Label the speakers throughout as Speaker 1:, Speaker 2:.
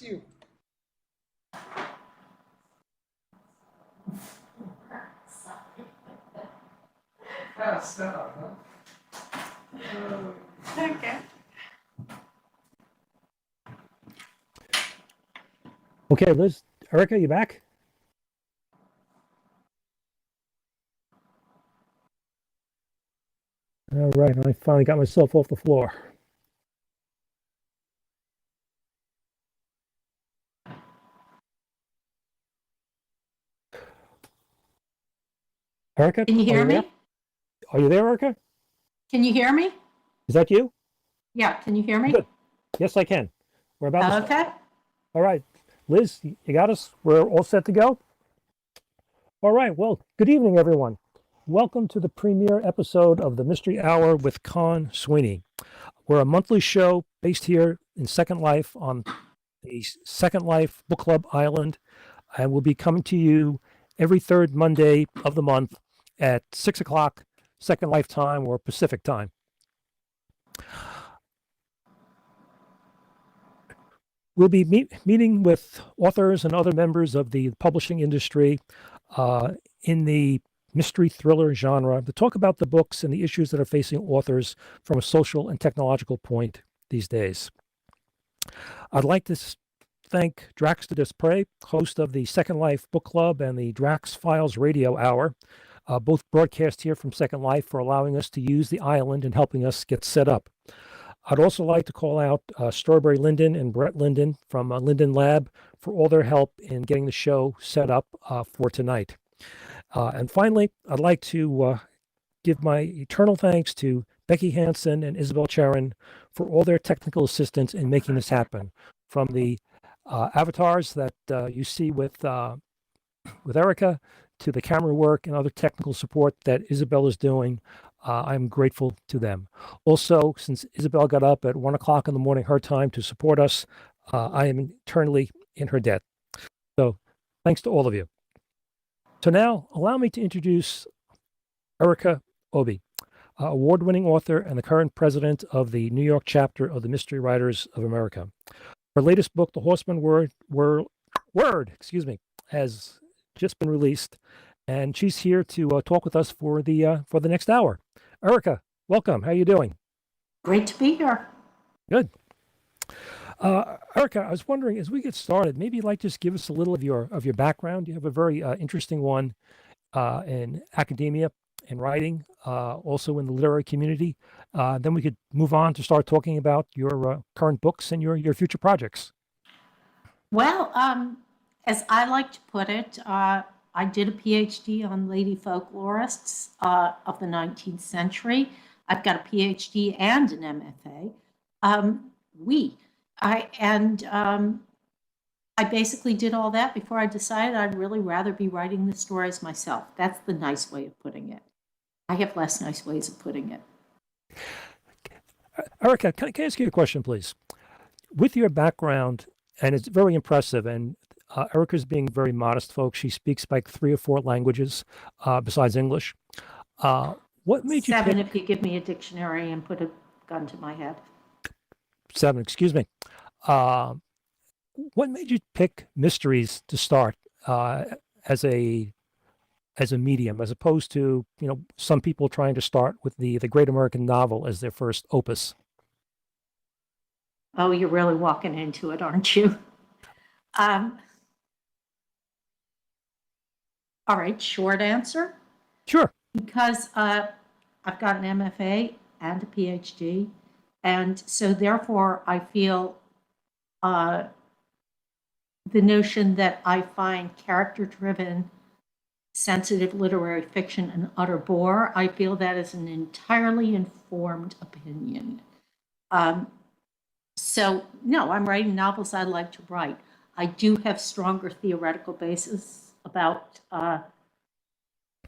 Speaker 1: That's you. Passed out, huh?
Speaker 2: Okay.
Speaker 3: Okay, Liz, Erica, you back? All right, I finally got myself off the floor. Erica,
Speaker 2: Can you hear me?
Speaker 3: there? Are you there, Erica?
Speaker 2: Can you hear me?
Speaker 3: Is that you?
Speaker 2: Yeah, can you hear me?
Speaker 3: Good. Yes, I can. We're about to start.
Speaker 2: Okay.
Speaker 3: All right, Liz, you got us? We're all set to go? All right, well, good evening, everyone. Welcome to the premiere episode of the Mystery Hour with Con Sweeney. We're a monthly show based here in Second Life on the Second Life Book Club Island, and we'll be coming to you every third Monday of the month at 6 o'clock Second Life time or Pacific time. We'll be meeting with authors and other members of the publishing industry in the mystery thriller genre to talk about the books and the issues that are facing authors from a social and technological point these days. I'd like to thank Drax de Desprez, host of the Second Life Book Club and the Drax Files Radio Hour, both broadcast here from Second Life, for allowing us to use the island and helping us get set up. I'd also like to call out Strawberry Linden and Brett Linden from Linden Lab for all their help in getting the show set up for tonight. And finally, I'd like to give my eternal thanks to Becky Hansen and Isabel Charon for all their technical assistance in making this happen. From the avatars that you see with Erica to the camera work and other technical support that Isabel is doing, I'm grateful to them. Also, since Isabel got up at 1 o'clock in the morning, her time, to support us, I am eternally in her debt. So thanks to all of you. So now, allow me to introduce Erica Obi, award-winning author and the current president of the New York chapter of the Mystery Writers of America. Her latest book, The Horseman Word, has just been released, and she's here to talk with us for the next hour. Erica, welcome. How are you doing?
Speaker 2: Great to be here.
Speaker 3: Good. Erica, I was wondering, as we get started, maybe you'd like to just give us a little of your background. You have a very interesting one in academia and writing, also in the literary community. Then we could move on to start talking about your current books and your future projects.
Speaker 2: Well, as I like to put it, I did a PhD on lady folklorists of the 19th century. I've got a PhD and an MFA. I basically did all that before I decided I'd really rather be writing the stories myself. That's the nice way of putting it. I have less nice ways of putting it.
Speaker 3: Erica, can I ask you a question, please? With your background, and it's very impressive, and Erica's being very modest, folks. She speaks like 3 or 4 languages besides English. What made you
Speaker 2: 7
Speaker 3: pick...
Speaker 2: if you give me a dictionary and put a gun to my head.
Speaker 3: 7, excuse me. What made you pick mysteries to start as a medium, as opposed to, some people trying to start with the great American novel as their first opus?
Speaker 2: Oh, you're really walking into it, aren't you? All right, short answer.
Speaker 3: Sure.
Speaker 2: Because I've got an MFA and a PhD, and so therefore I feel the notion that I find character-driven, sensitive literary fiction an utter bore. I feel that is an entirely informed opinion. So no, I'm writing novels I like to write. I do have stronger theoretical basis about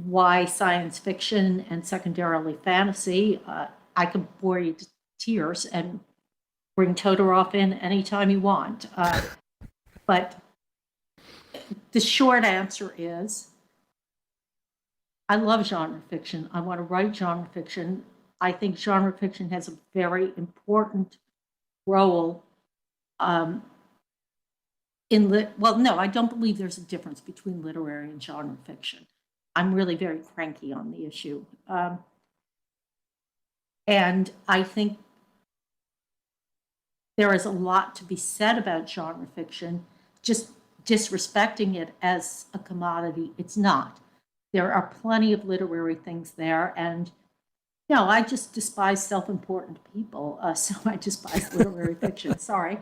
Speaker 2: why science fiction and secondarily fantasy. I can bore you to tears and bring Todorov in anytime you want. But the short answer is, I love genre fiction. I want to write genre fiction. I think genre fiction has a very important role Well, no, I don't believe there's a difference between literary and genre fiction. I'm really very cranky on the issue. And I think there is a lot to be said about genre fiction. Just disrespecting it as a commodity, it's not. There are plenty of literary things there, and no, I just despise self-important people, so I despise literary fiction. Sorry.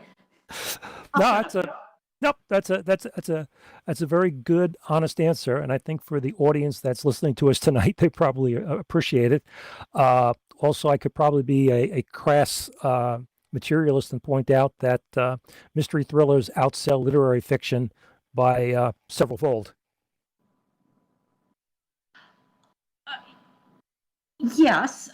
Speaker 3: No, that's a very good, honest answer, and I think for the audience that's listening to us tonight, they probably appreciate it. Also, I could probably be a crass materialist and point out that mystery thrillers outsell literary fiction by several fold.
Speaker 2: Yes,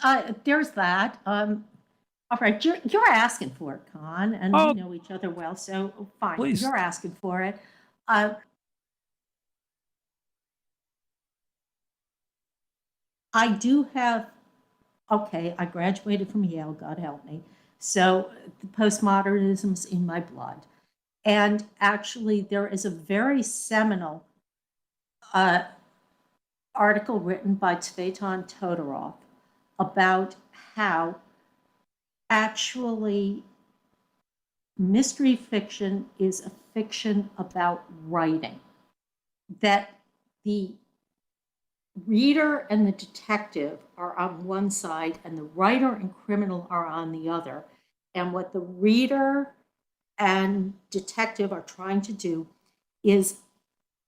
Speaker 2: there's that. All right, you're asking for it, Con, and we
Speaker 3: Oh,
Speaker 2: know each other well, so fine.
Speaker 3: please.
Speaker 2: You're asking for it. Uh, I do have. Okay, I graduated from Yale. God help me. So the postmodernism's in my blood, and actually, there is a very seminal uh, article written by Tsvetan Todorov about how actually mystery fiction is a fiction about writing, that the reader and the detective are on one side and the writer and criminal are on the other. And what the reader and detective are trying to do is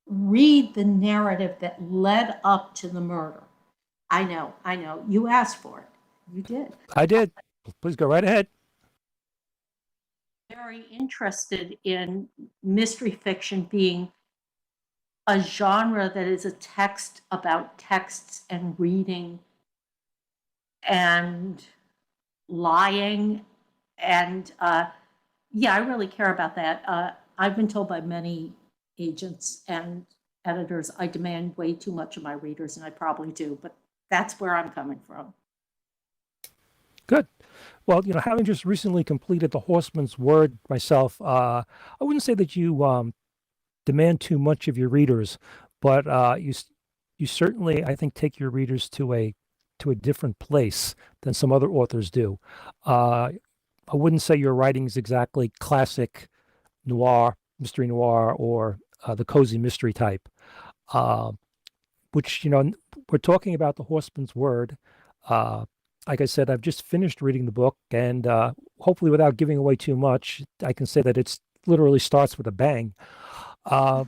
Speaker 2: read the narrative that led up to the murder. I know. You asked for it. You did.
Speaker 3: I did. Please go right ahead.
Speaker 2: Very interested in mystery fiction being a genre that is a text about texts and reading and lying. And yeah, I really care about that. I've been told by many agents and editors I demand way too much of my readers, and I probably do, but that's where I'm coming from.
Speaker 3: Good. Well, having just recently completed The Horseman's Word myself, I wouldn't say that you demand too much of your readers, but you certainly, I think, take your readers to a different place than some other authors do. I wouldn't say your writing is exactly classic noir, mystery noir, or the cozy mystery type, which, we're talking about The Horseman's Word. Like I said, I've just finished reading the book, and hopefully without giving away too much, I can say that it's literally starts with a bang. Uh,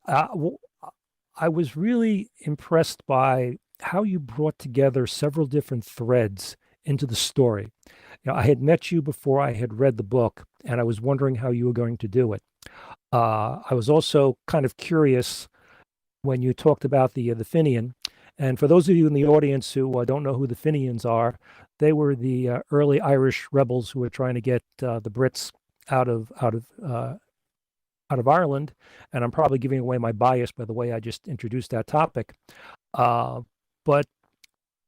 Speaker 3: I was really impressed by how you brought together several different threads into the story. I had met you before I had read the book, and I was wondering how you were going to do it. I was also kind of curious when you talked about the Fenian. And for those of you in the audience who don't know who the Fenians are, they were the early Irish rebels who were trying to get the Brits out of Ireland. And I'm probably giving away my bias by the way I just introduced that topic. But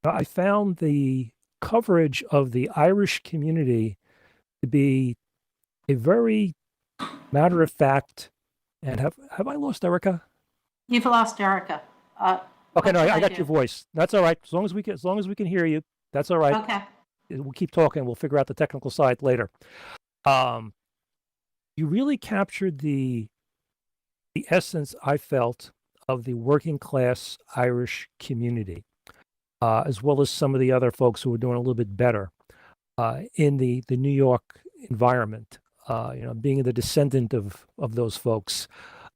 Speaker 3: I found the coverage of the Irish community to be a very matter of fact. And have I lost Erica?
Speaker 2: You've lost Erica.
Speaker 3: Okay, no,
Speaker 2: What should
Speaker 3: I got
Speaker 2: do?
Speaker 3: your voice. That's all right. As long as we can hear you, that's all right.
Speaker 2: Okay.
Speaker 3: We'll keep talking. We'll figure out the technical side later. You really captured the essence, I felt, of the working class Irish community, as well as some of the other folks who were doing a little bit better in the New York environment. Being the descendant of those folks.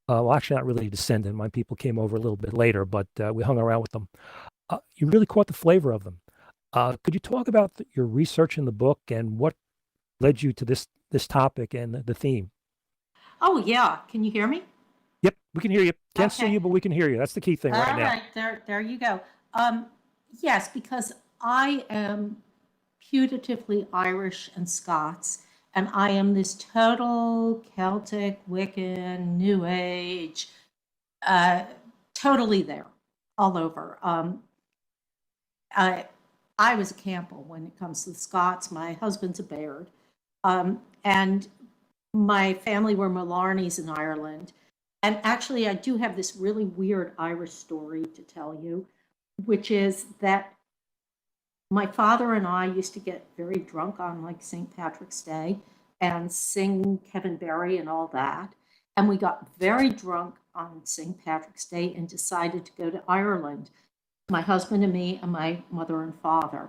Speaker 3: Well, actually, not really a descendant. My people came over a little bit later, but we hung around with them. You really caught the flavor of them. Could you talk about your research in the book and what led you to this topic and the theme?
Speaker 2: Oh, yeah. Can you hear me?
Speaker 3: Yep, we can hear you. Can't see
Speaker 2: Okay.
Speaker 3: you, but we can hear you. That's the key thing right now.
Speaker 2: All right, there you go. Yes, because I am putatively Irish and Scots, and I am this total Celtic, Wiccan, New Age, totally there, all over. I was a Campbell when it comes to the Scots. My husband's a Baird. And my family were Malarneys in Ireland. And actually, I do have this really weird Irish story to tell you, which is that my father and I used to get very drunk on like St. Patrick's Day and sing Kevin Barry and all that. And we got very drunk on St. Patrick's Day and decided to go to Ireland, my husband and me and my mother and father.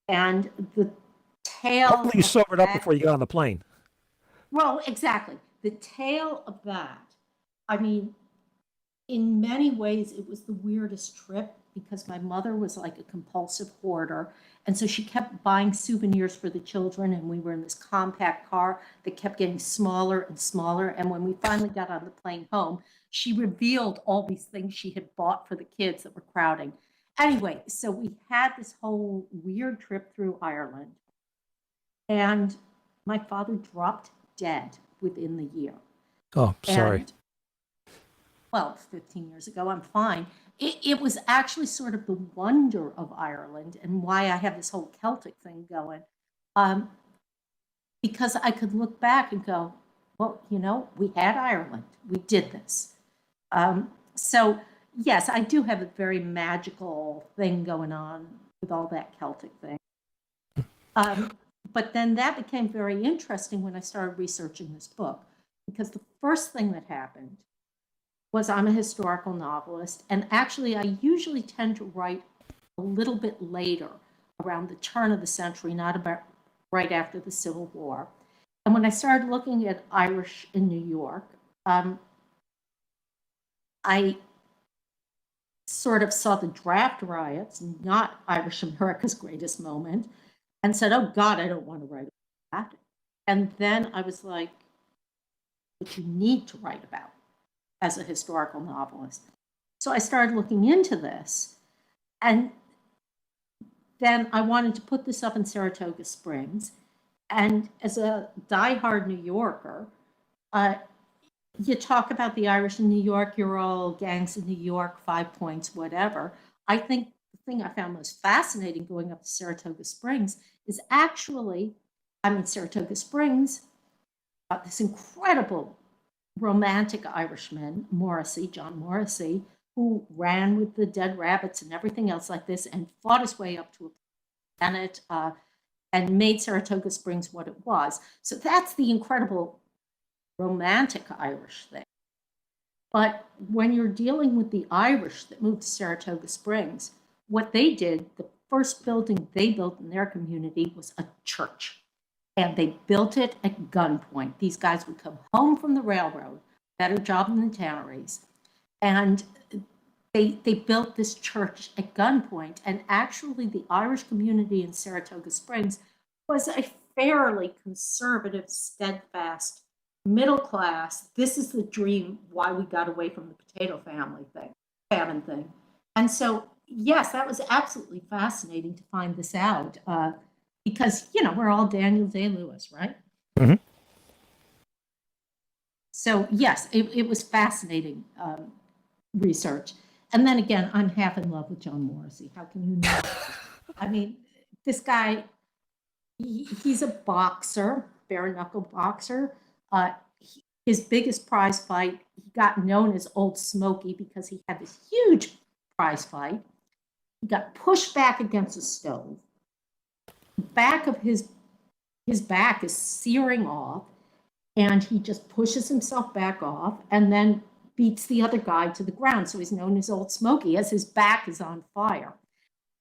Speaker 2: And the tale
Speaker 3: Hopefully you
Speaker 2: of
Speaker 3: sobered up
Speaker 2: that,
Speaker 3: before you got on the plane.
Speaker 2: well, exactly. The tale of that, I mean, in many ways, it was the weirdest trip because my mother was like a compulsive hoarder. And so she kept buying souvenirs for the children. And we were in this compact car that kept getting smaller and smaller. And when we finally got on the plane home, she revealed all these things she had bought for the kids that were crowding. Anyway, so we had this whole weird trip through Ireland. And my father dropped dead within the year.
Speaker 3: Oh, sorry.
Speaker 2: And well, 15 years ago, I'm fine. It was actually sort of the wonder of Ireland and why I have this whole Celtic thing going. Um, because I could look back and go, well, you know, we had Ireland, we did this. So, yes, I do have a very magical thing going on with all that Celtic thing. But then that became very interesting when I started researching this book, because the first thing that happened was I'm a historical novelist, and actually I usually tend to write a little bit later, around the turn of the century, not about right after the Civil War. And when I started looking at Irish in New York, I sort of saw the draft riots, not Irish America's greatest moment, and said, oh God, I don't want to write about that. And then I was like, what you need to write about as a historical novelist. So I started looking into this, and then I wanted to put this up in Saratoga Springs. And as a diehard New Yorker, you talk about the Irish in New York, you're all gangs in New York, 5 Points, whatever. I think the thing I found most fascinating going up to Saratoga Springs is actually, Saratoga Springs, this incredible romantic Irishman, John Morrissey, who ran with the Dead Rabbits and everything else like this and fought his way up to a planet and made Saratoga Springs what it was. So that's the incredible romantic Irish thing. But when you're dealing with the Irish that moved to Saratoga Springs, what they did, the first building they built in their community was a church. And they built it at gunpoint. These guys would come home from the railroad, better job than the tanneries, and they built this church at gunpoint. And actually, the Irish community in Saratoga Springs was a fairly conservative, steadfast, middle class. This is the dream why we got away from the potato famine thing. And so, yes, that was absolutely fascinating to find this out. Because, we're all Daniel Day-Lewis, right?
Speaker 3: Mhm.
Speaker 2: So, yes, it was fascinating research. And then again, I'm half in love with John Morrissey. How can you not? This guy, he's a boxer, bare knuckle boxer. His biggest prize fight, he got known as Old Smoky because he had this huge prize fight. He got pushed back against a stove. Back of his back is searing off, and he just pushes himself back off and then beats the other guy to the ground. So he's known as Old Smoky, as his back is on fire.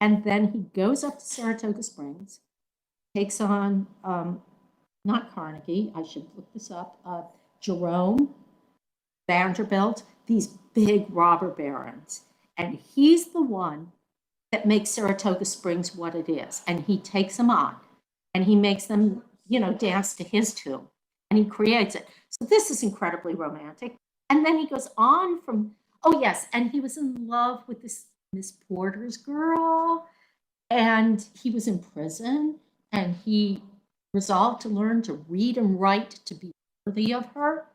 Speaker 2: And then he goes up to Saratoga Springs, takes on not Carnegie, I should look this up, Jerome, Vanderbilt, these big robber barons. And he's the one that makes Saratoga Springs what it is. And he takes them on and he makes them, dance to his tune, and he creates it. So this is incredibly romantic. And then he goes on from, oh yes, and he was in love with this Miss Porter's girl, and he was in prison, and he resolved to learn to read and write to be worthy of her.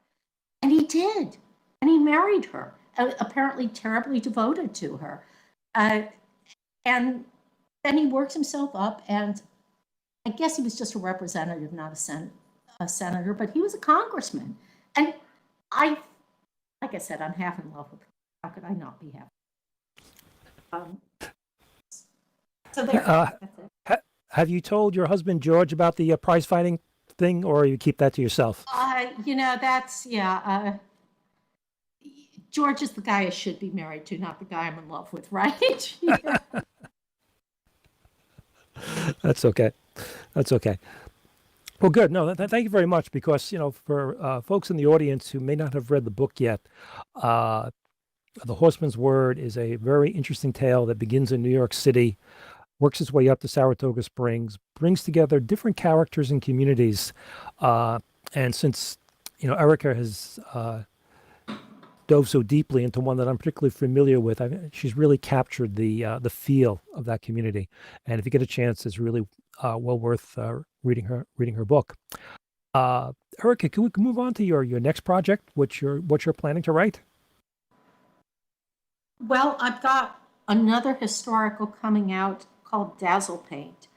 Speaker 2: And he did. And he married her, apparently terribly devoted to her. And then he works himself up, and I guess he was just a representative, not a a senator, but he was a congressman. And I, like I said, I'm half in love with him. How could I not be half? Um, so there, that's it.
Speaker 3: Have you told your husband George about the prize fighting thing, or you keep that to yourself?
Speaker 2: That's, yeah. George is the guy I should be married to, not the guy I'm in love with, right? Yeah.
Speaker 3: That's okay. That's okay. Well, good. No, thank you very much. Because for folks in the audience who may not have read the book yet, The Horseman's Word is a very interesting tale that begins in New York City, works its way up to Saratoga Springs, brings together different characters and communities. And since Erica has dove so deeply into one that I'm particularly familiar with, she's really captured the feel of that community. And if you get a chance, it's really well worth reading her book. Erica, can we move on to your next project, what you're planning to write?
Speaker 2: Well, I've got another historical coming out called Dazzle Paint.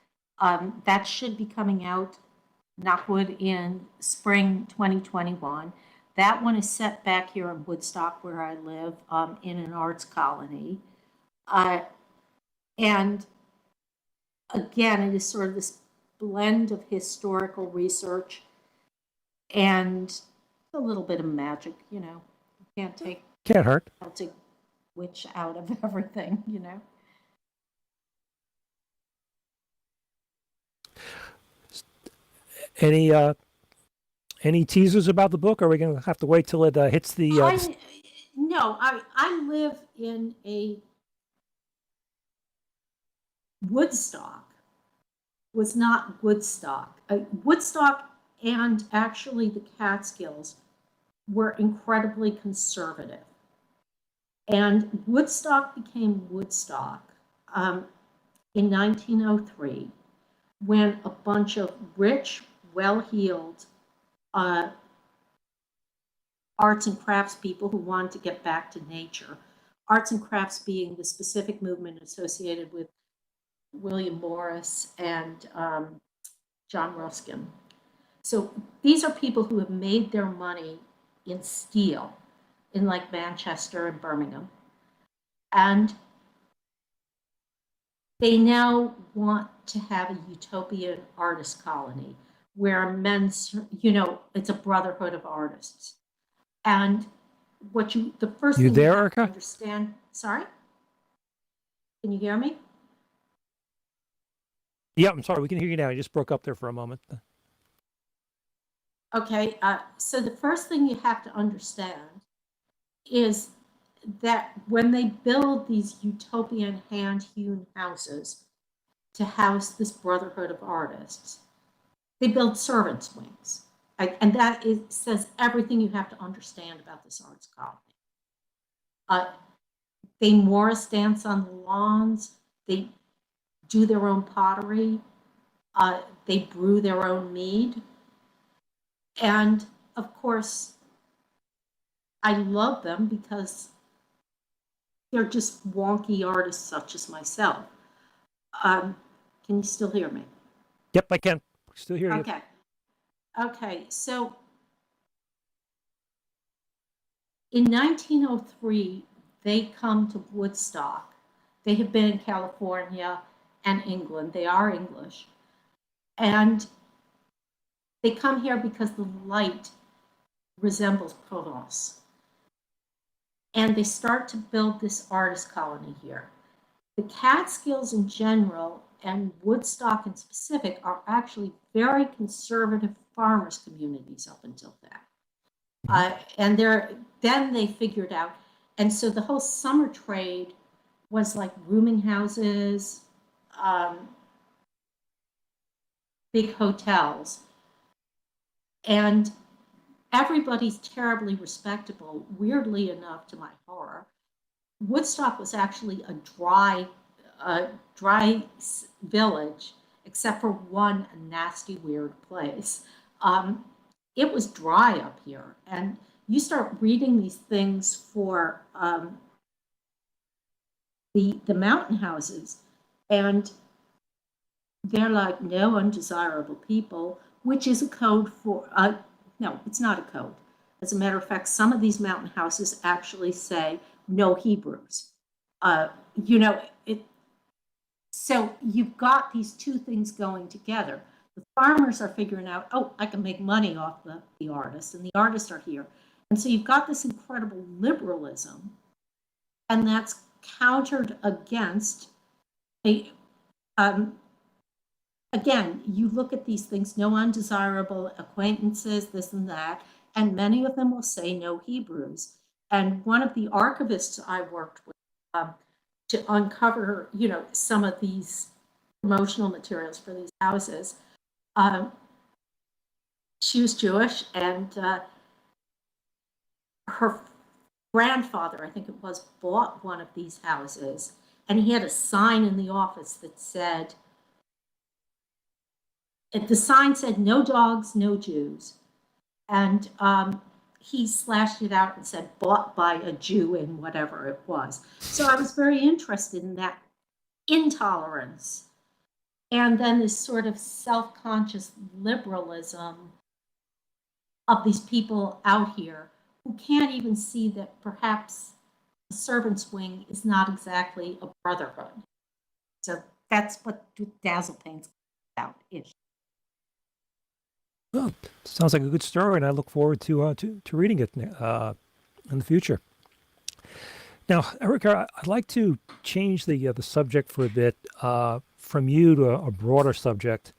Speaker 2: That should be coming out, knock wood, in spring 2021. That one is set back here in Woodstock, where I live, in an arts colony. And again, it is sort of this blend of historical research and a little bit of magic, You
Speaker 3: Can't hurt.
Speaker 2: Celtic witch out of everything.
Speaker 3: Any teasers about the book? Or are we going to have to wait till it hits the?
Speaker 2: No, I live in a Woodstock. Was not Woodstock. Woodstock and actually the Catskills were incredibly conservative. And Woodstock became Woodstock in 1903 when a bunch of rich, well-heeled arts and crafts people who wanted to get back to nature. Arts and crafts being the specific movement associated with William Morris and John Ruskin. So these are people who have made their money in steel in like Manchester and Birmingham. And they now want to have a utopian artist colony where it's a brotherhood of artists. And the first
Speaker 3: You
Speaker 2: thing
Speaker 3: there,
Speaker 2: you have
Speaker 3: Erica?
Speaker 2: to understand, sorry? Can you hear me?
Speaker 3: Yeah, I'm sorry. We can hear you now. You just broke up there for a moment.
Speaker 2: Okay, so the first thing you have to understand is that when they build these utopian hand-hewn houses to house this brotherhood of artists, they build servants' wings. And that says everything you have to understand about this arts colony. They Morris dance on the lawns. They do their own pottery. They brew their own mead. And of course, I love them because they're just wonky artists such as myself. Can you still hear me?
Speaker 3: Yep, I can still hear you.
Speaker 2: Okay, so in 1903, they come to Woodstock. They have been in California and England. They are English. And they come here because the light resembles Provence. And they start to build this artist colony here. The Catskills in general and Woodstock in specific are actually very conservative farmers' communities up until then. And then they figured out, and so the whole summer trade was like rooming houses, big hotels, and everybody's terribly respectable. Weirdly enough, to my horror, Woodstock was actually a dry village, except for one nasty, weird place. It was dry up here, and you start reading these things for the mountain houses, and they're like, no undesirable people. which is a code for, no, it's not a code. As a matter of fact, some of these mountain houses actually say no Hebrews. You know, so you've got these two things going together. The farmers are figuring out, oh, I can make money off the artists, and the artists are here. And so you've got this incredible liberalism, and that's countered against a, again, you look at these things, no undesirable acquaintances, this and that, and many of them will say no Hebrews. And one of the archivists I worked with to uncover, you know, some of these promotional materials for these houses, she was Jewish, and her grandfather, I think it was, bought one of these houses, and he had a sign in the office that said, the sign said, no dogs, no Jews. And he slashed it out and said, bought by a Jew in whatever it was. So I was very interested in that intolerance. And then this sort of self-conscious liberalism of these people out here who can't even see that perhaps the servant's wing is not exactly a brotherhood. So that's what Dazzle Paint's about.
Speaker 3: Well, sounds like a good story, and I look forward to reading it in the future. Now, Erica, I'd like to change the subject for a bit from you to a broader subject,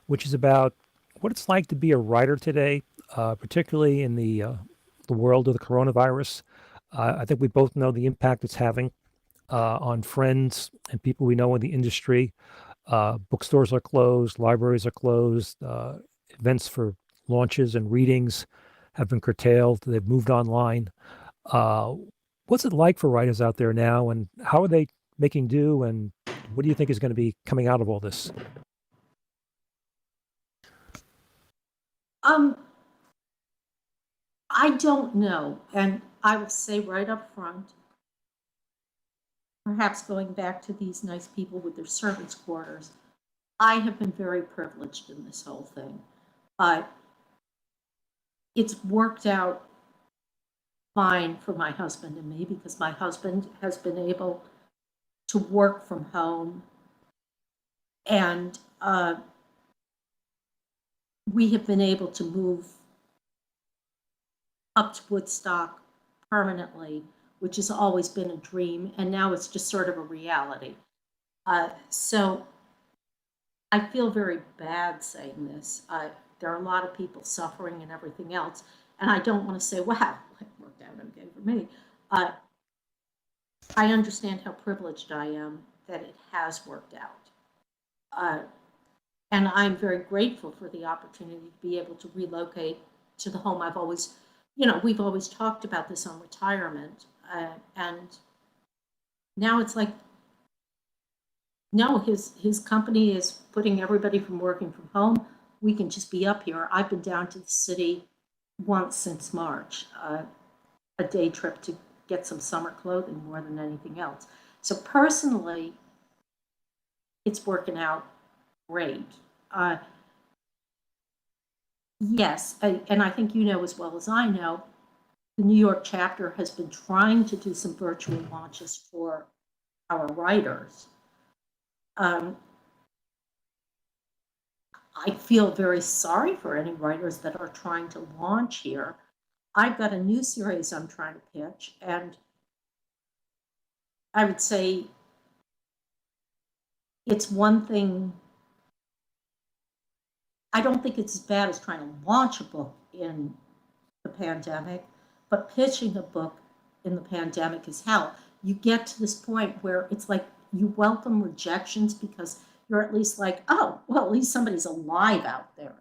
Speaker 3: which is about what it's like to be a writer today, particularly in the world of the coronavirus. I think we both know the impact it's having on friends and people we know in the industry. Bookstores are closed, libraries are closed, events for launches and readings have been curtailed. They've moved online. What's it like for writers out there now, and how are they making do, and what do you think is going to be coming out of all this?
Speaker 2: I don't know, and I will say right up front, perhaps going back to these nice people with their servants' quarters, I have been very privileged in this whole thing. It's worked out fine for my husband and me because my husband has been able to work from home, and we have been able to move up to Woodstock permanently, which has always been a dream, and now it's just sort of a reality. So I feel very bad saying this. There are a lot of people suffering and everything else, and I don't want to say, wow, it worked out okay for me. I understand how privileged I am that it has worked out. And I'm very grateful for the opportunity to be able to relocate to the home I've always, you know, we've always talked about this on retirement. And now it's like, no, his company is putting everybody from working from home. We can just be up here. I've been down to the city once since March, a day trip to get some summer clothing more than anything else. So personally, it's working out great. Yes, and I think you know as well as I know, the New York chapter has been trying to do some virtual launches for our writers. I feel very sorry for any writers that are trying to launch here. I've got a new series I'm trying to pitch, and I would say it's one thing. I don't think it's as bad as trying to launch a book in the pandemic, but pitching a book in the pandemic is hell. You get to this point where it's like you welcome rejections because you're at least like, oh, well, at least somebody's alive out there.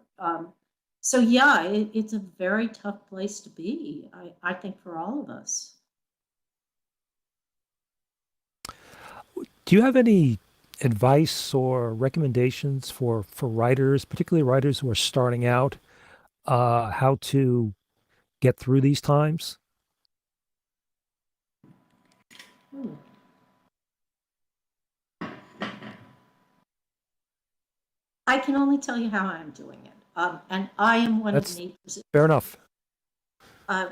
Speaker 2: So yeah, it's a very tough place to be, I think, for all of us.
Speaker 3: Do you have any advice or recommendations for writers, particularly writers who are starting out, how to get through these times?
Speaker 2: I can only tell you how I'm doing it. And I am one
Speaker 3: That's
Speaker 2: of nature's.
Speaker 3: fair enough.
Speaker 2: Uh,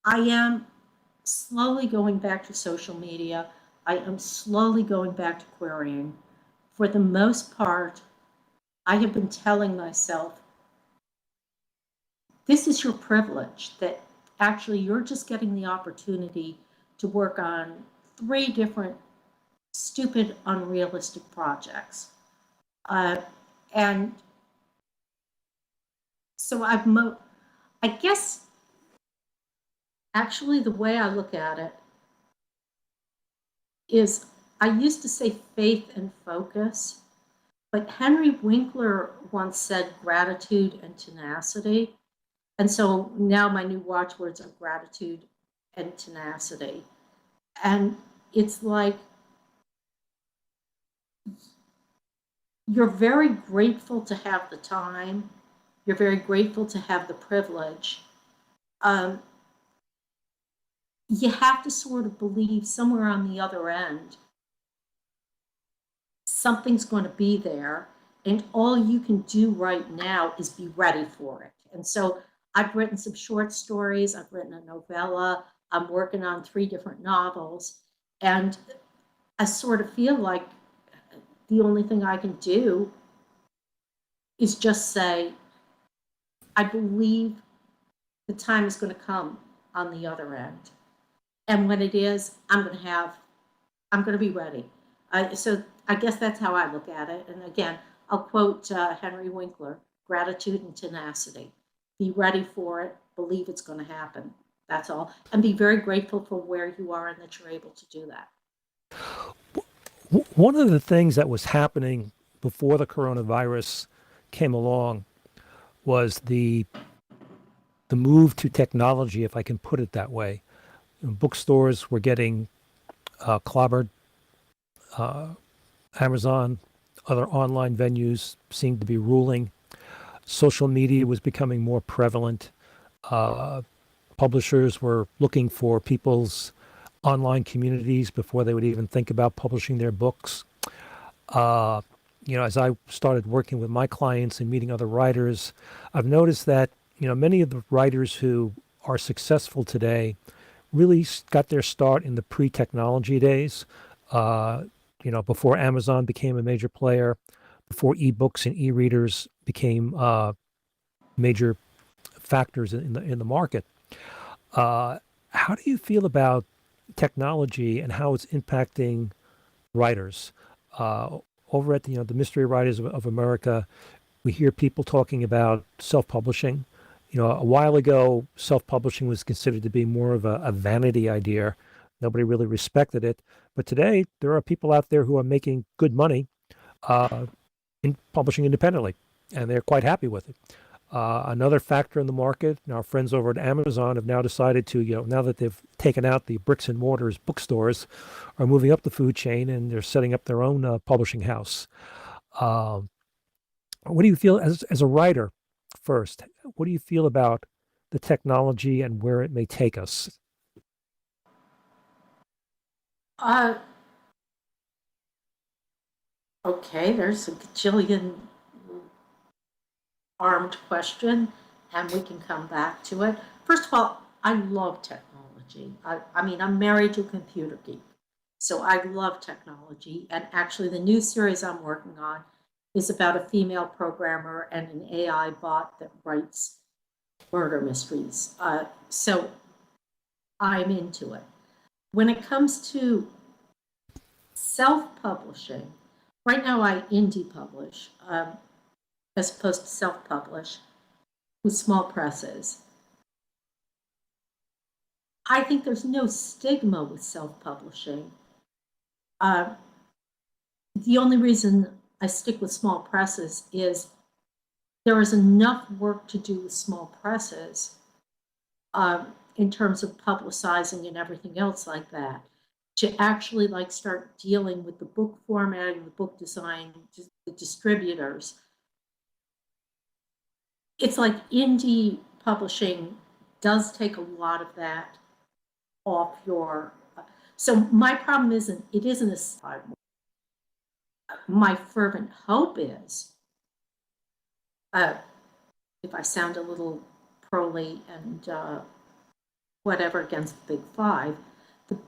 Speaker 2: I am slowly going back to social media. I am slowly going back to querying. For the most part, I have been telling myself, this is your privilege, that actually you're just getting the opportunity to work on 3 different stupid, unrealistic projects. Uh, and so I guess actually the way I look at it is I used to say faith and focus, but Henry Winkler once said gratitude and tenacity. And so now my new watchwords are gratitude and tenacity. And it's like you're very grateful to have the time, you're very grateful to have the privilege. Um, you have to sort of believe somewhere on the other end something's going to be there, and all you can do right now is be ready for it. And so I've written some short stories, I've written a novella, I'm working on 3 different novels, and I sort of feel like the only thing I can do is just say, I believe the time is going to come on the other end. And when it is, I'm going to be ready. So I guess that's how I look at it. And again, I'll quote Henry Winkler, gratitude and tenacity. Be ready for it, believe it's going to happen. That's all. And be very grateful for where you are and that you're able to do that.
Speaker 3: One of the things that was happening before the coronavirus came along was the move to technology, if I can put it that way. Bookstores were getting clobbered. Amazon, other online venues seemed to be ruling. Social media was becoming more prevalent. Publishers were looking for people's online communities before they would even think about publishing their books. As I started working with my clients and meeting other writers, I've noticed that, many of the writers who are successful today really got their start in the pre-technology days, before Amazon became a major player, before ebooks and e-readers became major factors in the market. How do you feel about technology and how it's impacting writers? Over at the Mystery Writers of America, we hear people talking about self-publishing. A while ago, self-publishing was considered to be more of a vanity idea. Nobody really respected it. But today, there are people out there who are making good money in publishing independently, and they're quite happy with it. Another factor in the market, our friends over at Amazon have now decided to, now that they've taken out the bricks and mortars bookstores, are moving up the food chain and they're setting up their own publishing house. What do you feel as a writer first? What do you feel about the technology and where it may take us?
Speaker 2: Okay, there's a gajillion armed question, and we can come back to it. First of all, I love technology. I mean, I'm married to a computer geek, so I love technology. And actually, the new series I'm working on is about a female programmer and an AI bot that writes murder mysteries. So I'm into it. When it comes to self-publishing, right now I indie publish as opposed to self-publish with small presses. I think there's no stigma with self-publishing. The only reason I stick with small presses is there is enough work to do with small presses in terms of publicizing and everything else like that, to actually start dealing with the book formatting, the book design, the distributors. It's like indie publishing does take a lot of that off your. So my problem isn't a. my fervent hope is, if I sound a little proly and whatever against the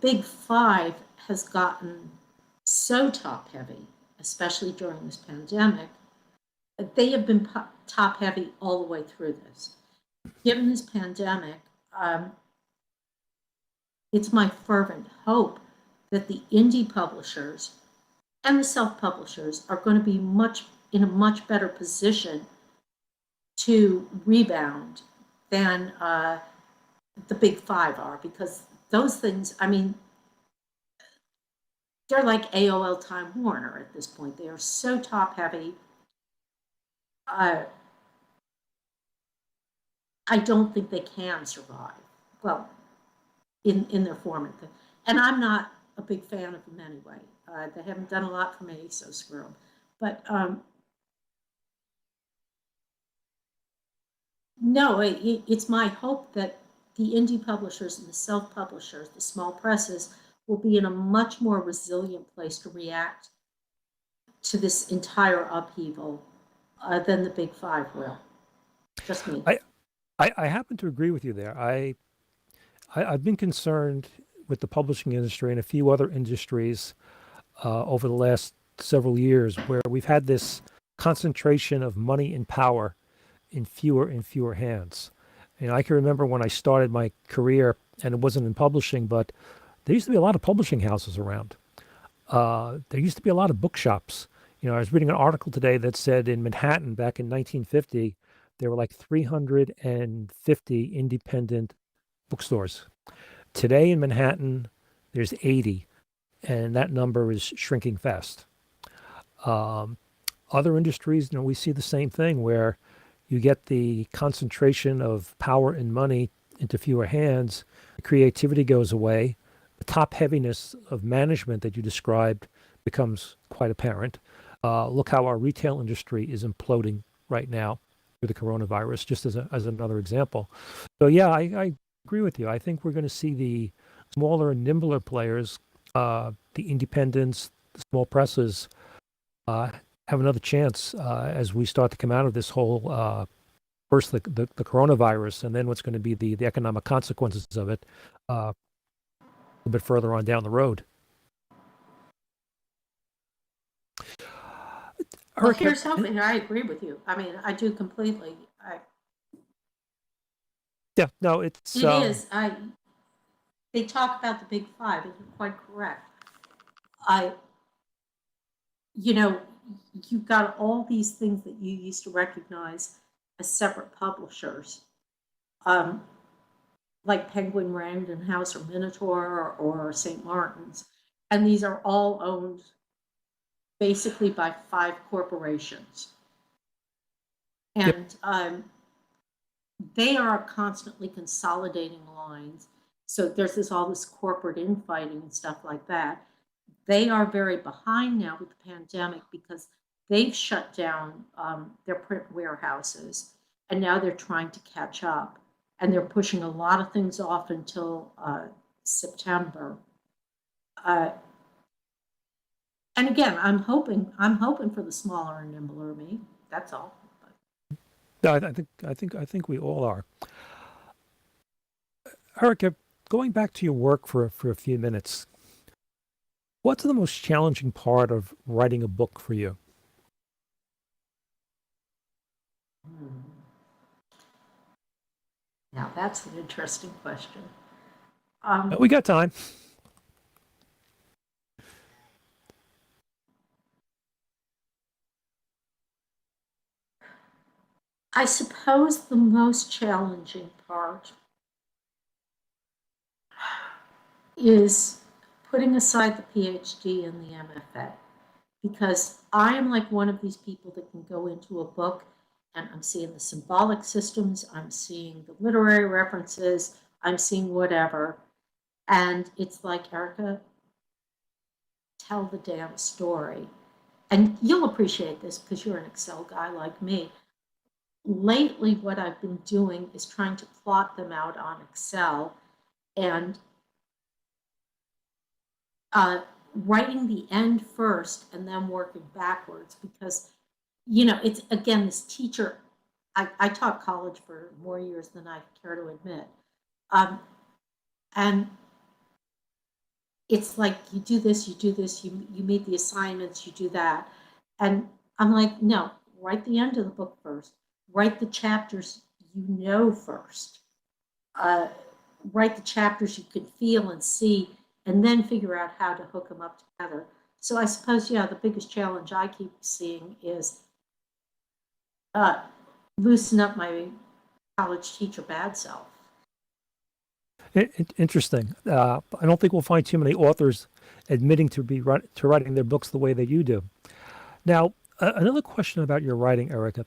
Speaker 2: Big Five has gotten so top heavy, especially during this pandemic. They have been top heavy all the way through this. Given this pandemic, it's my fervent hope that the indie publishers and the self-publishers are going to be in a much better position to rebound than the Big Five are, because those things, I mean, they're like AOL Time Warner at this point. They are so top heavy. I don't think they can survive well in their format. And I'm not a big fan of them anyway. They haven't done a lot for me, so screw them. But no, it's my hope that the indie publishers and the self-publishers, the small presses, will be in a much more resilient place to react to this entire upheaval than the Big Five will. Just me.
Speaker 3: I happen to agree with you there. I've been concerned with the publishing industry and a few other industries over the last several years, where we've had this concentration of money and power in fewer and fewer hands. And I can remember when I started my career, and it wasn't in publishing, but there used to be a lot of publishing houses around. There used to be a lot of bookshops. You know, I was reading an article today that said in Manhattan back in 1950, there were like 350 independent bookstores. Today in Manhattan, there's 80, and that number is shrinking fast. Other industries, you know, we see the same thing where you get the concentration of power and money into fewer hands, creativity goes away, the top heaviness of management that you described becomes quite apparent. Look how our retail industry is imploding right now with the coronavirus, just as another example. So yeah, I agree with you. I think we're going to see the smaller and nimbler players, the independents, the small presses, have another chance as we start to come out of this whole first the coronavirus, and then what's going to be the economic consequences of it a bit further on down the road.
Speaker 2: Well, here's hoping. I agree with you. I mean, I do completely.
Speaker 3: Yeah, no,
Speaker 2: it is. They talk about the Big Five, and you're quite correct. You've got all these things that you used to recognize as separate publishers, like Penguin Random House or Minotaur or St. Martin's, and these are all owned basically by 5 corporations. And they are constantly consolidating lines. So there's all this corporate infighting and stuff like that. They are very behind now with the pandemic because they've shut down their print warehouses, and now they're trying to catch up. And they're pushing a lot of things off until September. And again, I'm hoping for the smaller and nimbler me. That's all.
Speaker 3: No, I think we all are. Erica, going back to your work for a few minutes, what's the most challenging part of writing a book for you?
Speaker 2: Now that's an interesting question.
Speaker 3: We got time.
Speaker 2: I suppose the most challenging part is putting aside the PhD and the MFA, because I am like one of these people that can go into a book and I'm seeing the symbolic systems, I'm seeing the literary references, I'm seeing whatever, and it's like, Erica, tell the damn story. And you'll appreciate this because you're an Excel guy like me. Lately, what I've been doing is trying to plot them out on Excel and writing the end first and then working backwards because, you know, it's again, this teacher, I taught college for more years than I care to admit. Um, and it's like you do this, you meet the assignments, you do that. And I'm like, no, write the end of the book first. Write the chapters you know first. Uh, Write the chapters you can feel and see, and then figure out how to hook them up together. So I suppose, yeah, the biggest challenge I keep seeing is uh, loosen up my college teacher bad self.
Speaker 3: Interesting. I don't think we'll find too many authors admitting to writing their books the way that you do. Now, another question about your writing, Erica.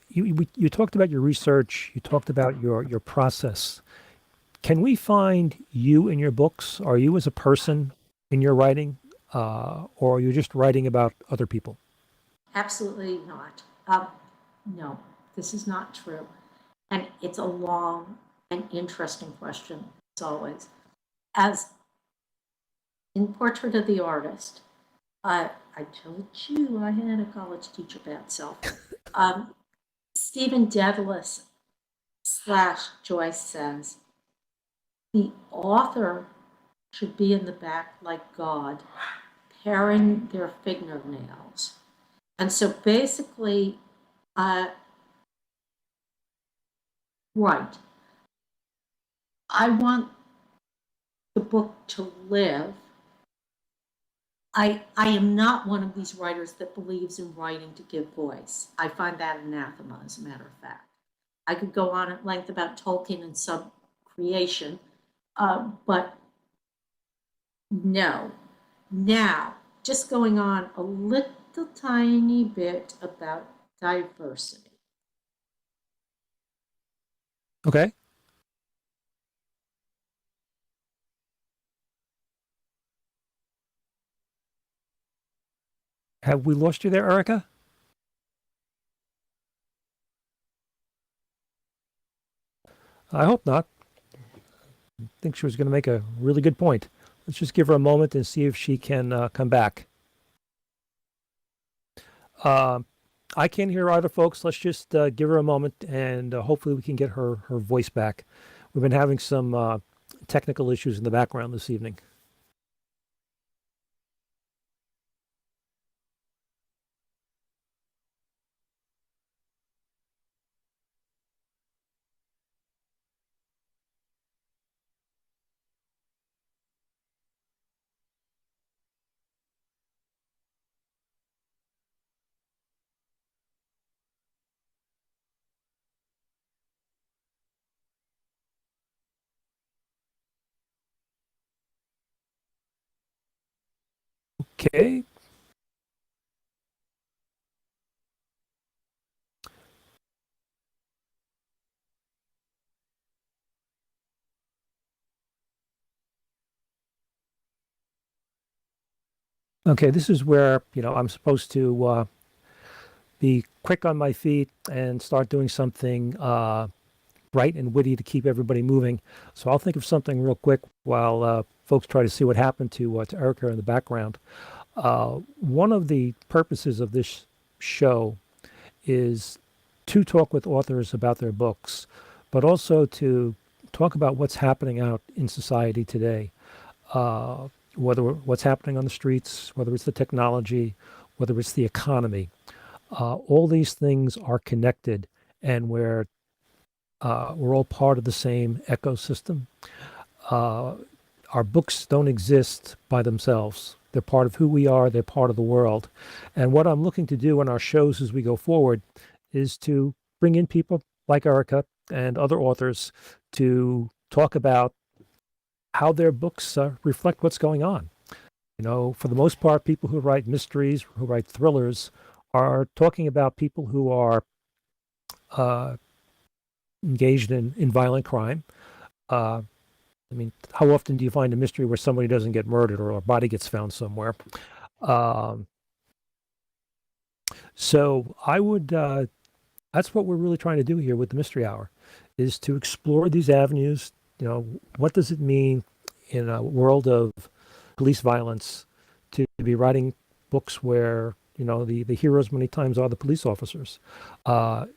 Speaker 3: You talked about your research. You talked about your process. Can we find you in your books? Are you as a person in your writing, or are you just writing about other people?
Speaker 2: Absolutely not. No, this is not true. And it's a long and interesting question, as always. As in Portrait of the Artist, I told you I had a college teacher bad self. Stephen Dedalus / Joyce says, the author should be in the back like God, paring their fingernails. And so basically, right, I want the book to live. I am not one of these writers that believes in writing to give voice. I find that anathema, as a matter of fact. I could go on at length about Tolkien and sub-creation, but no. Now, just going on a little tiny bit about diversity.
Speaker 3: Okay. Have we lost you there, Erica? I hope not. I think she was going to make a really good point. Let's just give her a moment and see if she can come back. I can't hear either, folks. Let's just give her a moment, and hopefully we can get her voice back. We've been having some technical issues in the background this evening. Okay. Okay, this is where, I'm supposed to be quick on my feet and start doing something bright and witty to keep everybody moving. So I'll think of something real quick while folks try to see what happened to Erica in the background. One of the purposes of this show is to talk with authors about their books, but also to talk about what's happening out in society today. Whether what's happening on the streets, whether it's the technology, whether it's the economy. All these things are connected, and we're all part of the same ecosystem. Our books don't exist by themselves. They're part of who we are. They're part of the world. And what I'm looking to do in our shows as we go forward is to bring in people like Erica and other authors to talk about how their books reflect what's going on. For the most part, people who write mysteries, who write thrillers, are talking about people who are engaged in violent crime. How often do you find a mystery where somebody doesn't get murdered or a body gets found somewhere? So I would, that's what we're really trying to do here with the Mystery Hour, is to explore these avenues. What does it mean in a world of police violence to be writing books where, the heroes many times are the police officers?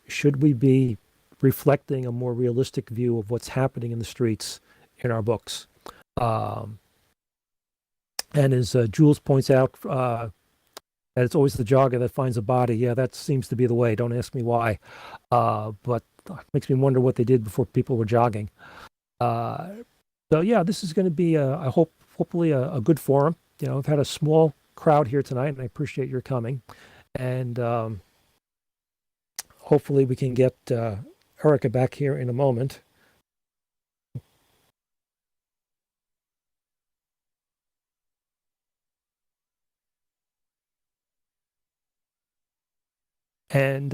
Speaker 3: Should we be reflecting a more realistic view of what's happening in the streets in our books? And as Jules points out, that it's always the jogger that finds a body. Yeah, that seems to be the way. Don't ask me why. But it makes me wonder what they did before people were jogging. So yeah, this is going to be, hopefully a good forum. I've had a small crowd here tonight, and I appreciate your coming. And hopefully we can get Erica back here in a moment. And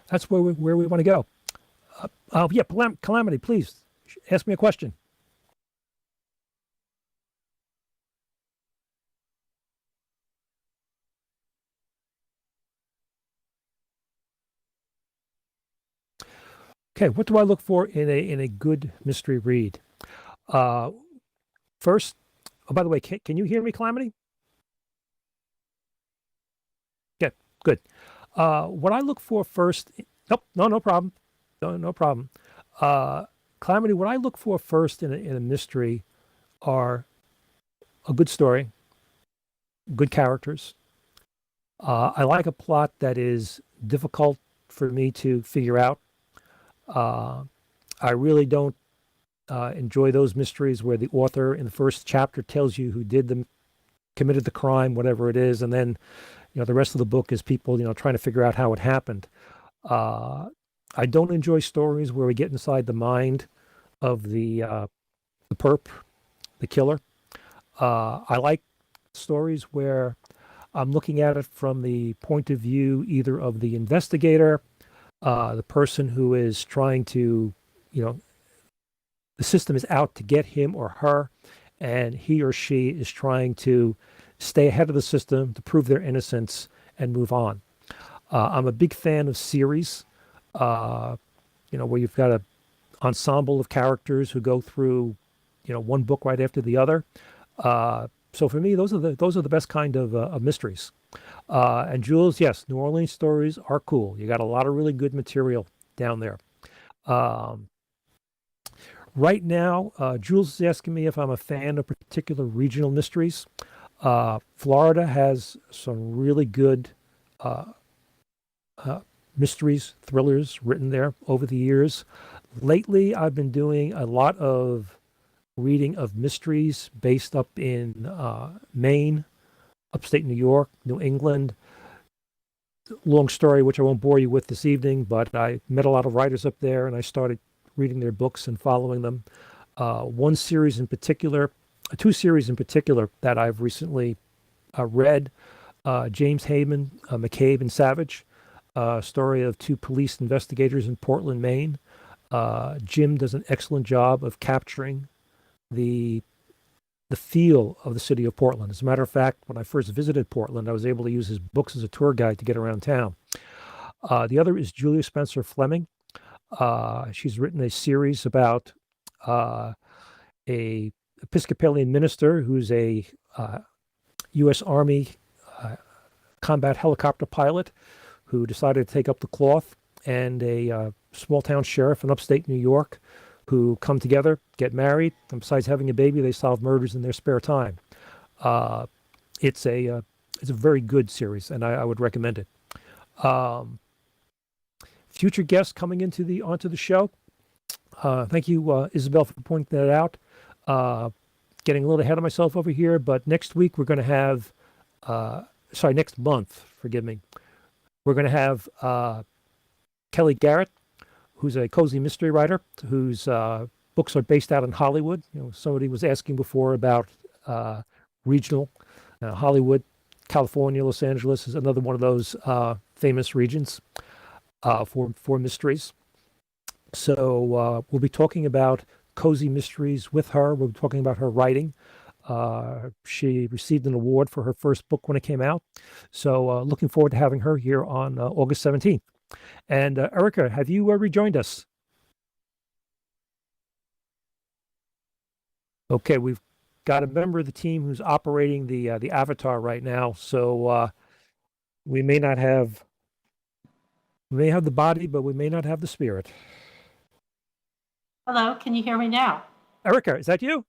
Speaker 3: that's where we want to go. Yeah, Calamity, please ask me a question. Okay, what do I look for in a good mystery read? First, oh, by the way, can you hear me, Calamity? Yeah, good. What I look for first, nope, no problem. No problem. Calamity, what I look for first in a mystery are a good story, good characters. I like a plot that is difficult for me to figure out. I really don't enjoy those mysteries where the author in the first chapter tells you who committed the crime, whatever it is, and then the rest of the book is people trying to figure out how it happened. I don't enjoy stories where we get inside the mind of the perp, the killer. I like stories where I'm looking at it from the point of view either of the investigator, the person who is trying to, the system is out to get him or her, and he or she is trying to stay ahead of the system to prove their innocence and move on. I'm a big fan of series, where you've got an ensemble of characters who go through, one book right after the other. So for me, those are the best kind of mysteries. And Jules, yes, New Orleans stories are cool. You got a lot of really good material down there. Right now, Jules is asking me if I'm a fan of particular regional mysteries. Florida has some really good mysteries, thrillers written there over the years. Lately, I've been doing a lot of reading of mysteries based up in Maine, upstate New York, New England. Long story, which I won't bore you with this evening, but I met a lot of writers up there, and I started reading their books and following them. Two series in particular that I've recently read. James Hayman, McCabe and Savage, story of two police investigators in Portland, Maine. Jim does an excellent job of capturing the feel of the city of Portland. As a matter of fact, when I first visited Portland, I was able to use his books as a tour guide to get around town. The other is Julia Spencer Fleming. She's written a series about a Episcopalian minister who's a U.S. Army combat helicopter pilot who decided to take up the cloth, and a small town sheriff in upstate New York who come together, get married, and besides having a baby, they solve murders in their spare time. It's a very good series, and I would recommend it. Future guests coming onto the show. Thank you, Isabel, for pointing that out. Getting a little ahead of myself over here, but next week we're going to have, next month, forgive me, we're going to have Kelly Garrett, who's a cozy mystery writer, whose books are based out in Hollywood. Somebody was asking before about regional. Hollywood, California, Los Angeles is another one of those famous regions for mysteries. So we'll be talking about cozy mysteries with her. We'll be talking about her writing. She received an award for her first book when it came out. So looking forward to having her here on August 17th. And Erica, have you rejoined us? Okay, we've got a member of the team who's operating the avatar right now, so we may not have we may have the body, but we may not have the spirit.
Speaker 2: Hello, can you hear me now?
Speaker 3: Erica, is that you?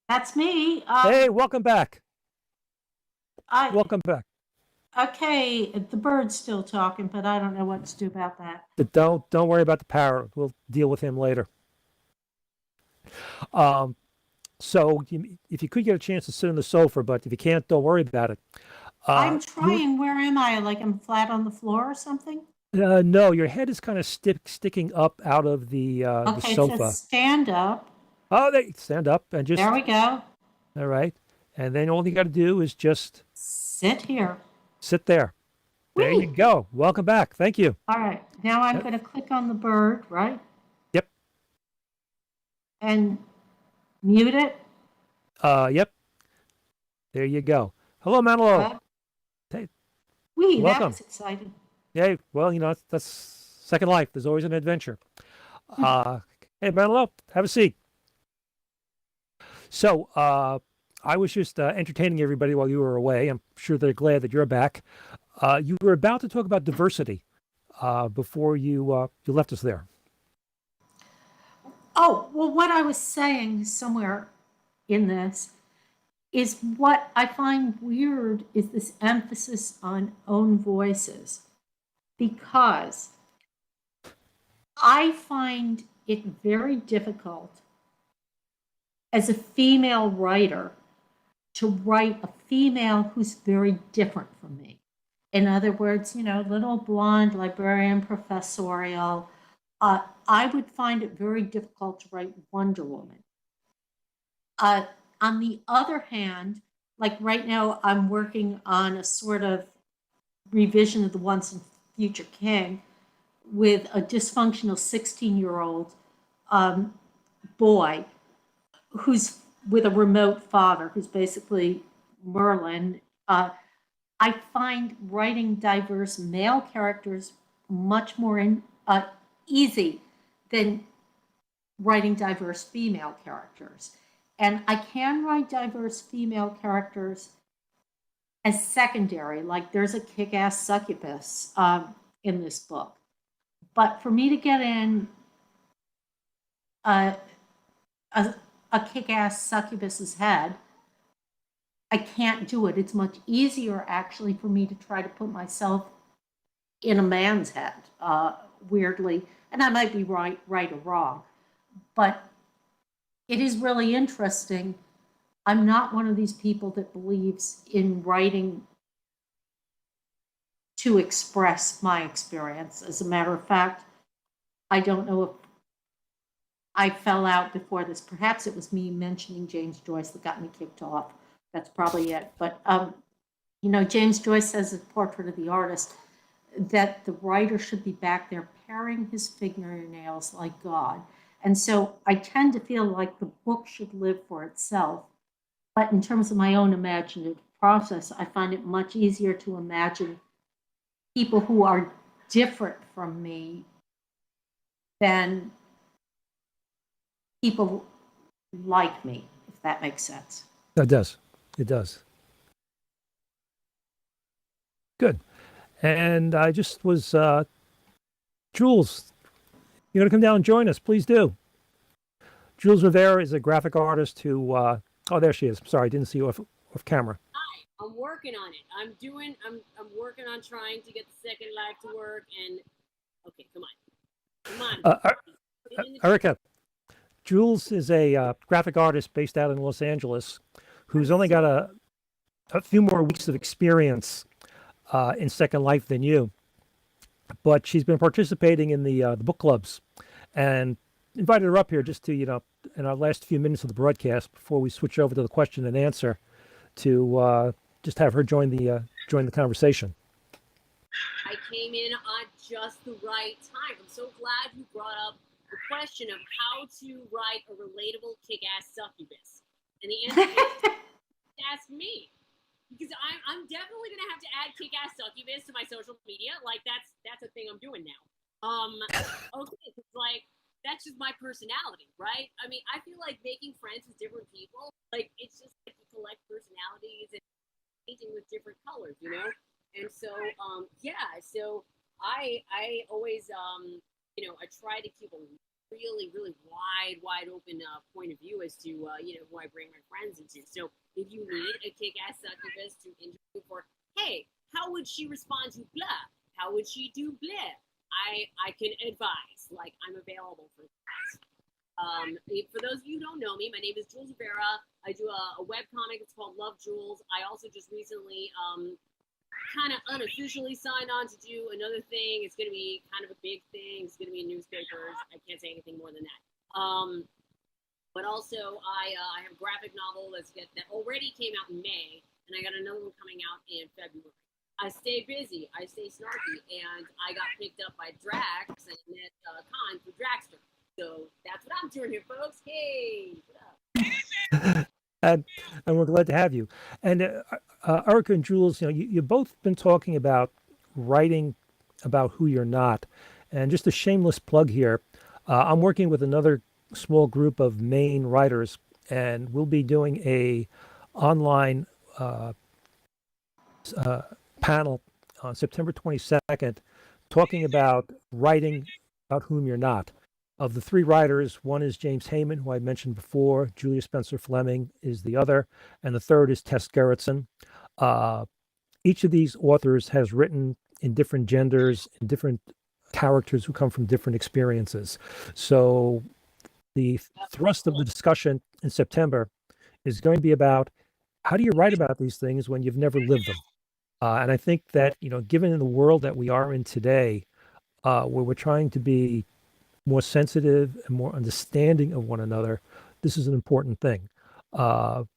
Speaker 2: That's me.
Speaker 3: Hey, welcome back.
Speaker 2: I
Speaker 3: Welcome back.
Speaker 2: Okay, the bird's still talking, but I don't know what to do about that.
Speaker 3: But don't worry about the parrot. We'll deal with him later. So if you could get a chance to sit on the sofa, but if you can't, don't worry about it.
Speaker 2: I'm trying. Where am I? Like I'm flat on the floor or something?
Speaker 3: No, your head is kind of sticking up out of the
Speaker 2: Okay,
Speaker 3: sofa.
Speaker 2: it says stand up.
Speaker 3: Oh, they stand up and just.
Speaker 2: There we go.
Speaker 3: All right, and then all you got to do is just
Speaker 2: Sit here.
Speaker 3: sit there. There
Speaker 2: Whee!
Speaker 3: you go. Welcome back. Thank you.
Speaker 2: All right, now I'm going to click on the bird, right?
Speaker 3: Yep.
Speaker 2: And mute it.
Speaker 3: Yep. There you go. Hello, Manilow.
Speaker 2: Wee, that
Speaker 3: Welcome.
Speaker 2: was exciting.
Speaker 3: Yeah, well, that's Second Life. There's always an adventure. Hey, Manilow, have a seat. So, I was just entertaining everybody while you were away. I'm sure they're glad that you're back. You were about to talk about diversity before you left us there.
Speaker 2: Oh, well, what I was saying somewhere in this is what I find weird is this emphasis on own voices, because I find it very difficult as a female writer to write a female who's very different from me. In other words, little blonde librarian professorial. I would find it very difficult to write Wonder Woman. On the other hand, like right now, I'm working on a sort of revision of the Once and Future King with a dysfunctional 16-year-old boy who's with a remote father, who's basically Merlin. I find writing diverse male characters much more easy than writing diverse female characters. And I can write diverse female characters as secondary, like there's a kick-ass succubus in this book. But for me to get in a kick-ass succubus's head, I can't do it. It's much easier, actually, for me to try to put myself in a man's head, weirdly. And I might be right or wrong. But it is really interesting. I'm not one of these people that believes in writing to express my experience. As a matter of fact, I don't know if I fell out before this. Perhaps it was me mentioning James Joyce that got me kicked off. That's probably it. But, James Joyce says in Portrait of the Artist that the writer should be back there paring his fingernails like God. And so I tend to feel like the book should live for itself. But in terms of my own imaginative process, I find it much easier to imagine people who are different from me than people like me, if that makes sense.
Speaker 3: That does. It does. Good. And I just was, Jules, you're going to come down and join us. Please do. Jules Rivera is a graphic artist who, oh, there she is. Sorry, I didn't see you off camera.
Speaker 4: Hi, I'm working on it. I'm working on trying to get the Second Life to work. And okay, come on.
Speaker 3: Erica, Jules is a graphic artist based out in Los Angeles who's only got a few more weeks of experience in Second Life than you. But she's been participating in the book clubs, and invited her up here just to, in our last few minutes of the broadcast before we switch over to the question and answer, to just have her join the conversation.
Speaker 4: I came in on just the right time. I'm so glad you brought up the question of how to write a relatable kick-ass succubus. And the answer is ask me. Because I'm definitely gonna have to add kick-ass succubus to my social media. Like that's a thing I'm doing now. Okay, it's like that's just my personality, right? I mean, I feel like making friends with different people, like it's just like you collect personalities and painting with different colors, you know? And so, so I always, I try to keep a really, really wide open point of view as to, who I bring my friends into. So if you need a kick-ass succubus to interview for, hey, how would she respond to blah? How would she do blah? I can advise. Like, I'm available for that. For those of you who don't know me, my name is Jules Rivera. I do a webcomic. It's called Love Jules. I also just recently kind of unofficially signed on to do another thing. It's going to be kind of a big thing. It's going to be in newspapers. I can't say anything more than that. But also, I have a graphic novel that already came out in May, and I got another one coming out in February. I stay busy, I stay snarky, and I got picked up by Drax and met Con through Dragster. So that's what I'm doing here, folks. Hey, what up?
Speaker 3: And we're glad to have you. And Erica and Jules, you've both been talking about writing about who you're not. And just a shameless plug here, I'm working with another small group of Maine writers, and we'll be doing a online panel on September 22nd talking about writing about whom you're not. Of the three writers, one is James Heyman, who I mentioned before. Julia Spencer Fleming is the other. And the third is Tess Gerritsen. Each of these authors has written in different genders and different characters who come from different experiences. So the thrust of the discussion in September is going to be about how do you write about these things when you've never lived them? And I think that, given the world that we are in today, where we're trying to be more sensitive and more understanding of one another, this is an important thing. The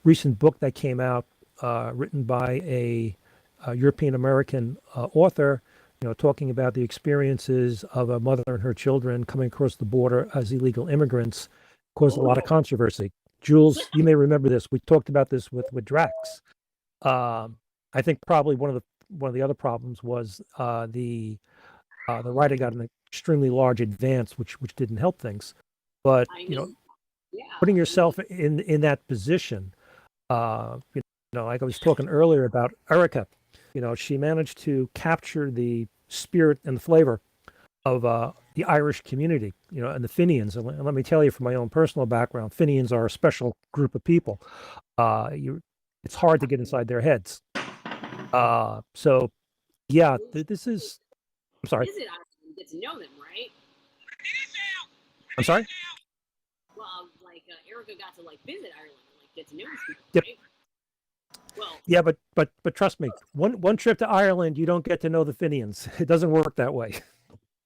Speaker 3: recent book that came out, written by a European American author, talking about the experiences of a mother and her children coming across the border as illegal immigrants, caused a lot of controversy. Jules, you may remember this. We talked about this with Drax. I think probably one of the other problems was the writer got an extremely large advance, which didn't help things. But putting yourself in that position, like I was talking earlier about Erica, she managed to capture the spirit and the flavor of the Irish community, and the Fenians. And let me tell you, from my own personal background, Fenians are a special group of people. It's hard to get inside their heads. This is. I'm sorry.
Speaker 4: Visit Ireland, get to know them, right?
Speaker 3: I'm sorry.
Speaker 4: Well, Erica got to visit Ireland and get to know these people,
Speaker 3: Yep.
Speaker 4: right? Well,
Speaker 3: yeah, but trust me, one trip to Ireland, you don't get to know the Fenians. It doesn't work that way.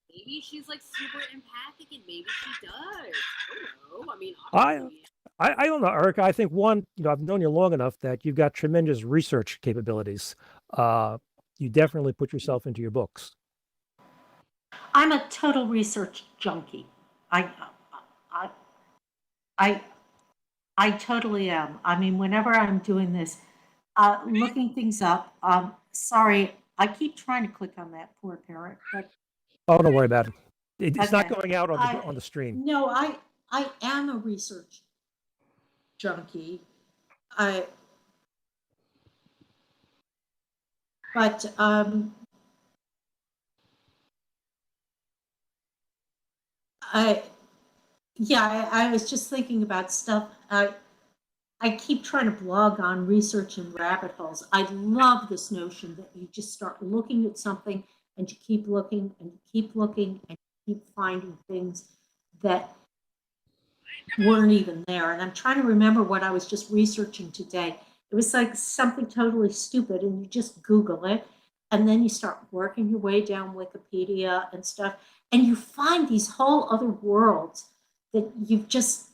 Speaker 4: Maybe she's super empathic, and maybe she does. I don't know. I mean,
Speaker 3: I don't know, Erica. I think I've known you long enough that you've got tremendous research capabilities. You definitely put yourself into your books.
Speaker 2: I'm a total research junkie. I totally am. I mean, whenever I'm doing this, looking things up. Sorry, I keep trying to click on that poor parrot, but
Speaker 3: oh, don't worry about it. It's
Speaker 2: okay.
Speaker 3: not going out on the stream.
Speaker 2: No, I am a research junkie. But I was just thinking about stuff. I keep trying to blog on research and rabbit holes. I love this notion that you just start looking at something and you keep looking and you keep looking and you keep finding things that weren't even there. And I'm trying to remember what I was just researching today. It was like something totally stupid, and you just Google it, and then you start working your way down Wikipedia and stuff, and you find these whole other worlds that you've just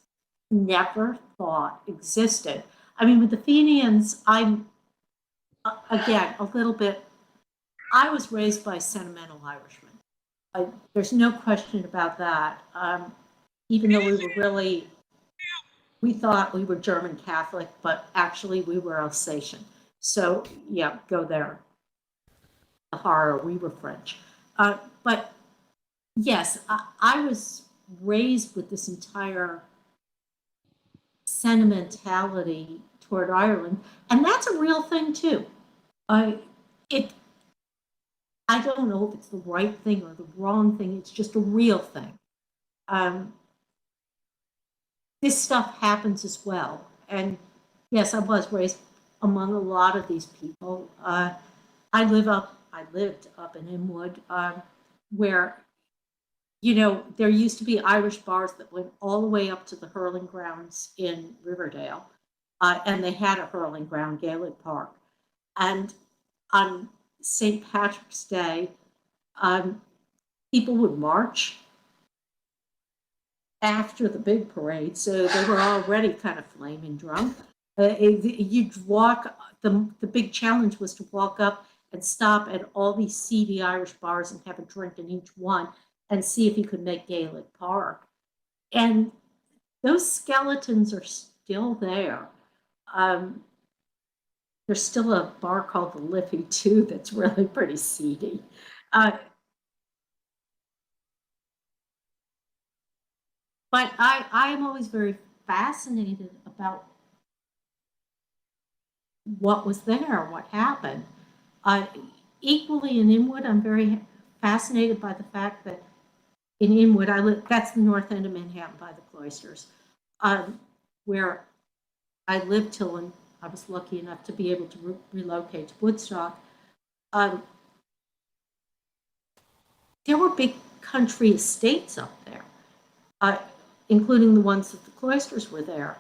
Speaker 2: never thought existed. I mean, with the Fenians, I'm, again, a little bit, I was raised by sentimental Irishmen. There's no question about that. Even though we thought we were German Catholic, but actually we were Alsatian. So yeah, go there. The horror, we were French. But yes, I was raised with this entire sentimentality toward Ireland, and that's a real thing too. I it I don't know if it's the right thing or the wrong thing. It's just a real thing. Um, this stuff happens as well, and yes, I was raised among a lot of these people. I lived up in Inwood, where there used to be Irish bars that went all the way up to the hurling grounds in Riverdale, and they had a hurling ground, Gaelic Park. And on St. Patrick's Day, people would march after the big parade, so they were already kind of flaming drunk. You'd walk. The big challenge was to walk up and stop at all these seedy Irish bars and have a drink in each one and see if you could make Gaelic Park. And those skeletons are still there. There's still a bar called the Liffey, too, that's really pretty seedy. But I'm always very fascinated about what was there, what happened. Equally in Inwood, I'm very fascinated by the fact that in Inwood, that's the north end of Manhattan by the Cloisters, where I lived till I was lucky enough to be able to relocate to Woodstock. There were big country estates up there, including the ones that the Cloisters were there.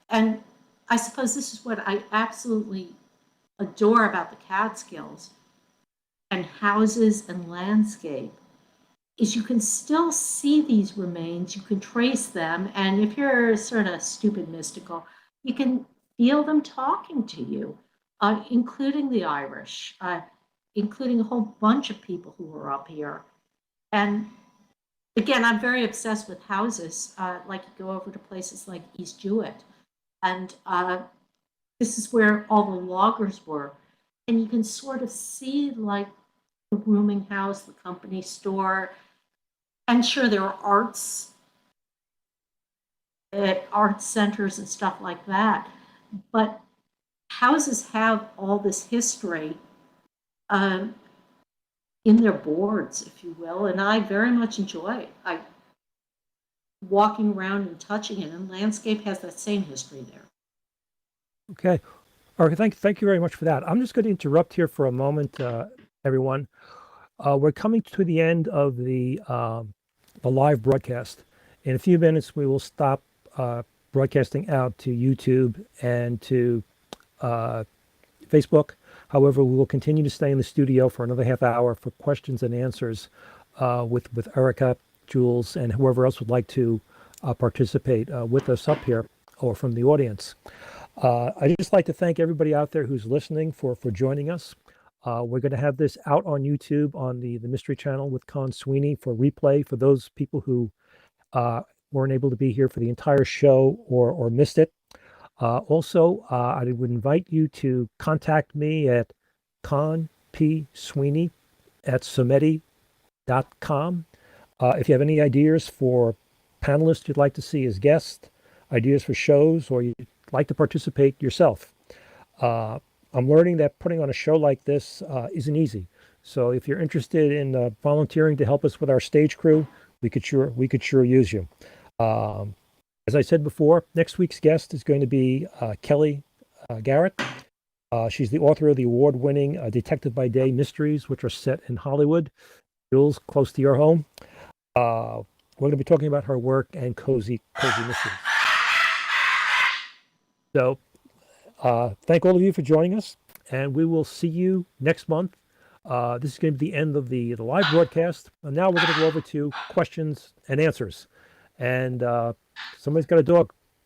Speaker 2: And I suppose this is what I absolutely adore about the Catskills and houses and landscape, is you can still see these remains, you can trace them, and if you're sort of stupid mystical, you can feel them talking to you, including the Irish, including a whole bunch of people who were up here. And again, I'm very obsessed with houses, like you go over to places like East Jewett, and this is where all the loggers were. And you can sort of see like the rooming house, the company store, and sure, there are art centers and stuff like that. But houses have all this history in their boards, if you will, and I very much enjoy it. Walking around and touching it, and landscape has that same history there.
Speaker 3: Okay. All right. Thank you very much for that. I'm just going to interrupt here for a moment, everyone. We're coming to the end of the live broadcast. In a few minutes, we will stop broadcasting out to YouTube and to Facebook. However, we will continue to stay in the studio for another half hour for questions and answers with Erica, Jules, and whoever else would like to participate with us up here or from the audience. I'd just like to thank everybody out there who's listening for joining us. We're going to have this out on YouTube on the Mystery Channel with Con Sweeney for replay for those people who weren't able to be here for the entire show or missed it. Also, I would invite you to contact me at conpsweeney@someti.com. If you have any ideas for panelists you'd like to see as guests, ideas for shows, or you'd like to participate yourself. I'm learning that putting on a show like this isn't easy. So if you're interested in volunteering to help us with our stage crew, we could sure use you. As I said before, next week's guest is going to be Kelly Garrett. She's the author of the award-winning Detective by Day mysteries, which are set in Hollywood. Jules, close to your home. We're going to be talking about her work and cozy mysteries. So thank all of you for joining us, and we will see you next month. This is going to be the end of the live broadcast. And now we're going to go over to questions and answers. And somebody's got a dog.